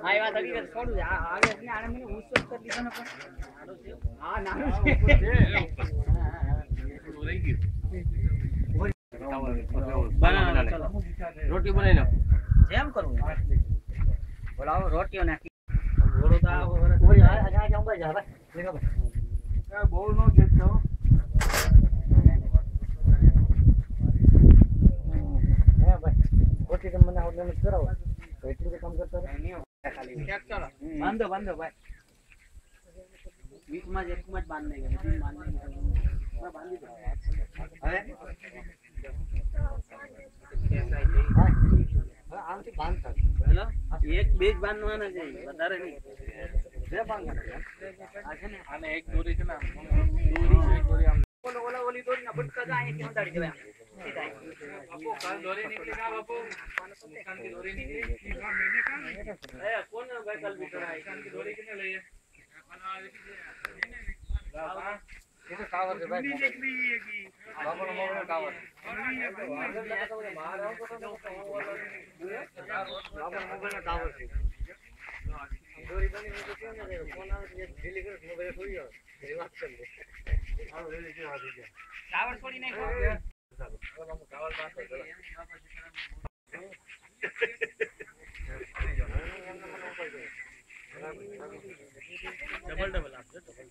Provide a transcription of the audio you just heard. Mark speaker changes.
Speaker 1: આ વાત હરી છોડું આવે ને આને મને ઉચ્ચ કરી દીધો ને પણ હા નાનું છે રહી ગયું બનાવો ચલો રોટી બનાવી નાખો જેમ કરવું બોલાવો રોટીઓ નાખી ઘોડો તો આવો ઓય આ જાવ ભાઈ જા ભાઈ લેખો ભાઈ બહુ નો ખેતો હે ભાઈ રોટી તો મને આવડે મત કરાવો તો એટલું તો કામ કરતો રહે ખાલી ચાલો બાંધો ભાઈ વીક માં જ એકમાં જ બાંધ નહીં ગયો બાંધી દો હવે આમથી બાંધતા હેલો એક બે જ બાંધવાના છે વધારે નહીં બે બાંધવાના આ છે ને આને એક દોરી છે ને દોરી આમ ઓલી દોરી ના બટકા જાય કે અંધાડી દેવા બાપુ કાલ દોરી નીકળી ના બાપુ કાન की દોરી નીકળી मैंने कहा ए कौन भाई कल भी करा कान की दोरी किने लઈએ ये तो कावर है भाई निकली है की बाबू मोबाइल कावर बाहर आओ तो बाबू मोबाइल कावर है દોરી બની તો કેમ ના દે ફોન આવે તો ઢીલી કરે મોબાઈલ છોડી જાવ એ વાત કરી દે આવો રે જે આ દીજે કાવર છોડી નહીં ચાલો બાબુ કાવર બાત કરો डबल आपसे डबल